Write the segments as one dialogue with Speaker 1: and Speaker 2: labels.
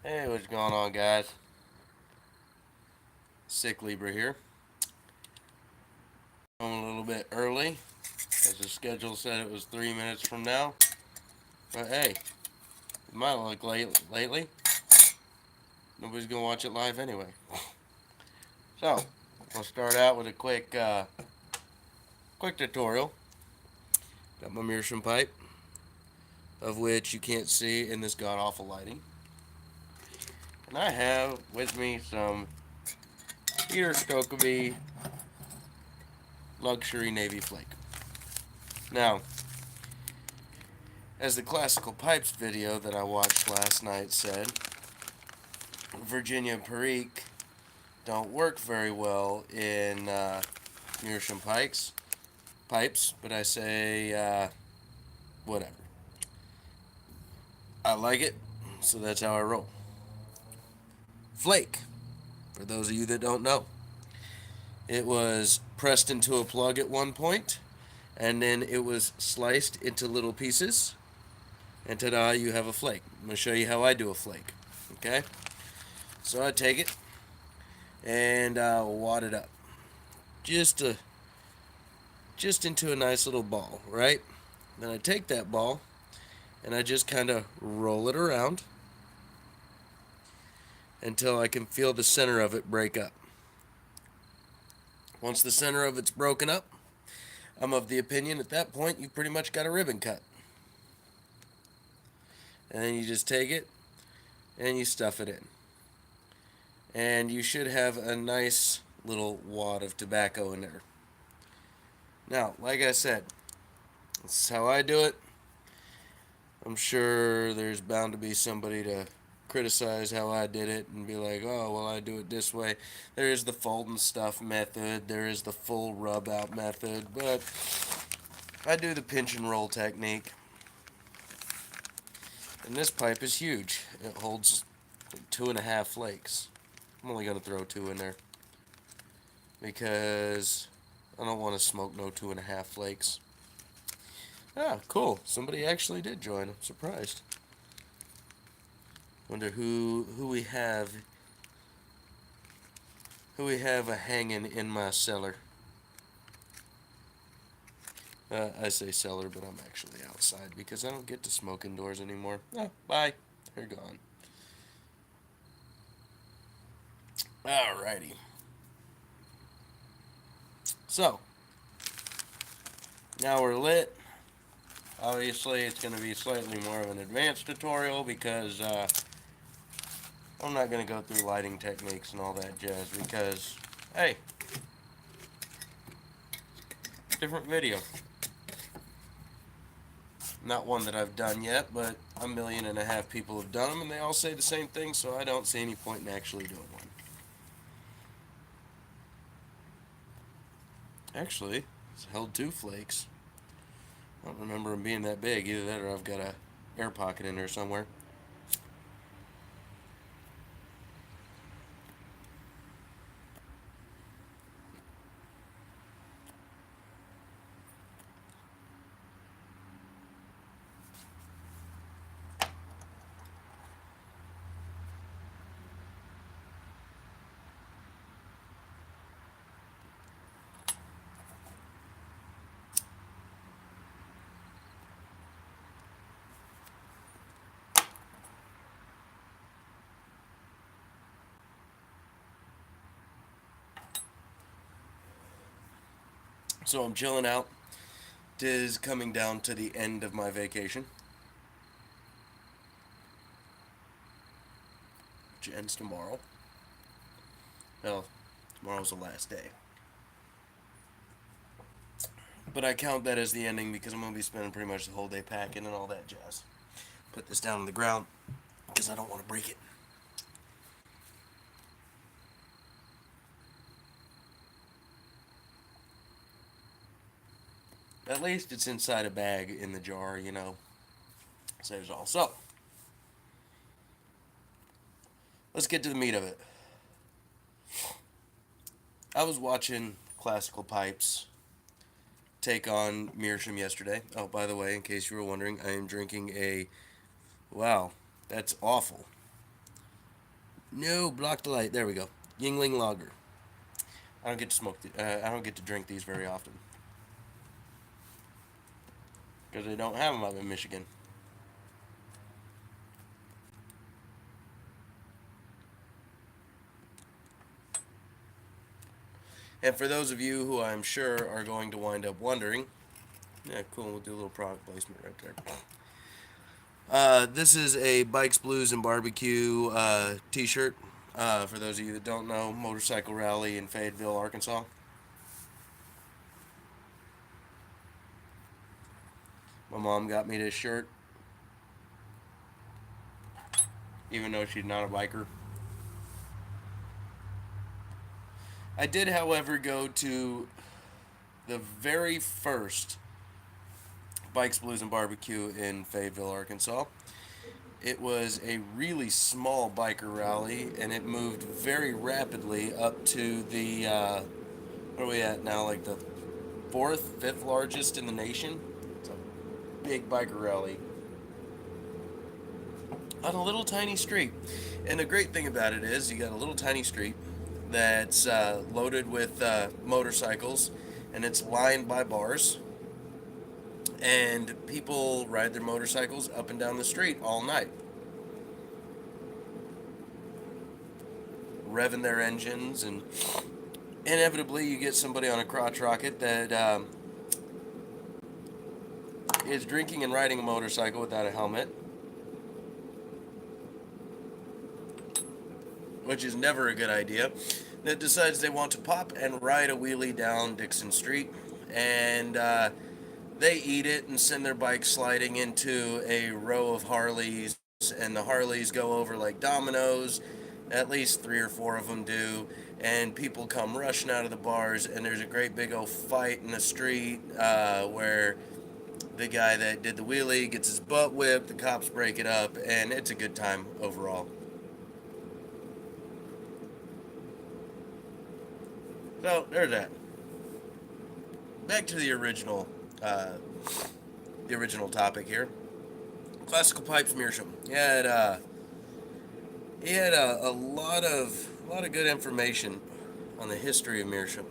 Speaker 1: Hey, what's going on, guys? Sick Libra here. I'm a little bit early, as the schedule said it was 3 minutes from now. But hey, it might look late lately. Nobody's gonna watch it live anyway. So, I'll start out with a quick tutorial. Got my meerschaum pipe, of which you can't see in this god awful lighting. And I have with me some Peter Stokkebye Luxury Navy Flake. Now, as the classical pipes video that I watched last night said, Virginia Perique don't work very well in meerschaum pipes, but I say whatever. I like it, so that's how I roll. Flake, for those of you that don't know, it was pressed into a plug at one point, and then it was sliced into little pieces, and ta-da, you have a flake. I'm going to show you how I do a flake, okay? So I take it and wad it up, just a just into a nice little ball, right? Then I take that ball and I just kind of roll it around until I can feel the center of it break up. Once the center of it's broken up, I'm of the opinion at that point you've pretty much got a ribbon cut. And then you just take it and you stuff it in. And you should have a nice little wad of tobacco in there. Now, like I said, this is how I do it. I'm sure there's bound to be somebody to criticize how I did it and be like, oh, well, I do it this way. There is the fold and stuff method. There is the full rub out method. But I do the pinch and roll technique. And this pipe is huge. It holds 2.5 flakes. I'm only going to throw 2 in there because I don't want to smoke no 2.5 flakes. Ah, cool. Somebody actually did join. I'm surprised. Wonder who we have a hanging in my cellar. I say cellar, but I'm actually outside because I don't get to smoke indoors anymore. Oh, bye. They're gone. Alrighty. So, now we're lit. Obviously, it's going to be slightly more of an advanced tutorial because I'm not going to go through lighting techniques and all that jazz because, hey, different video. Not one that I've done yet, but 1.5 million people have done them, and they all say the same thing, so I don't see any point in actually doing one. Actually, it's held 2 flakes. I don't remember them being that big. Either that or I've got a air pocket in there somewhere. So I'm chilling out. It is coming down to the end of my vacation, which ends tomorrow. Well, tomorrow's the last day. But I count that as the ending because I'm going to be spending pretty much the whole day packing and all that jazz. Put this down on the ground because I don't want to break it. At least it's inside a bag in the jar, you know. Saves all. So, let's get to the meat of it. I was watching Classical Pipes take on Meerschaum yesterday. Oh, by the way, in case you were wondering, I am drinking a... Wow, that's awful. No, block the light. There we go. Yingling Lager. I don't get to smoke. I don't get to drink these very often because they don't have them up in Michigan. And for those of you who I'm sure are going to wind up wondering, yeah, cool. We'll do a little product placement right there. This is a Bikes, Blues, and Barbecue T-shirt. For those of you that don't know, motorcycle rally in Fayetteville, Arkansas. My mom got me this shirt, even though she's not a biker. I did, however, go to the very first Bikes, Blues, and Barbecue in Fayetteville, Arkansas. It was a really small biker rally, and it moved very rapidly up to the, what are we at now, like the fourth, fifth largest in the nation. It's a big biker rally on a little tiny street. And the great thing about it is you got a little tiny street that's loaded with motorcycles, and it's lined by bars. And people ride their motorcycles up and down the street all night, revving their engines, and inevitably you get somebody on a crotch rocket that is drinking and riding a motorcycle without a helmet, which is never a good idea, that decides they want to pop and ride a wheelie down Dixon Street, and they eat it and send their bike sliding into a row of Harleys, and the Harleys go over like dominoes. At least 3 or 4 of them do, and people come rushing out of the bars, and there's a great big old fight in the street where the guy that did the wheelie gets his butt whipped, the cops break it up, and it's a good time overall. So there's that. Back to the original topic here. Classical Pipes Meerschaum. He had a lot of good information on the history of Meerschaum.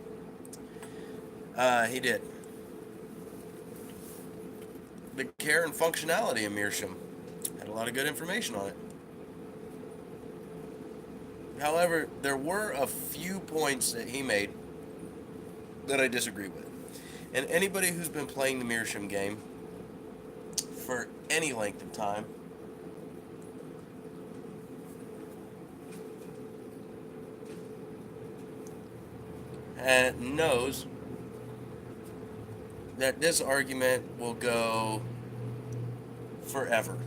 Speaker 1: He did. The care and functionality of Meerschaum had a lot of good information on it. However, there were a few points that he made that I disagree with. And anybody who's been playing the Meerschaum game for any length of time knows that this argument will go forever.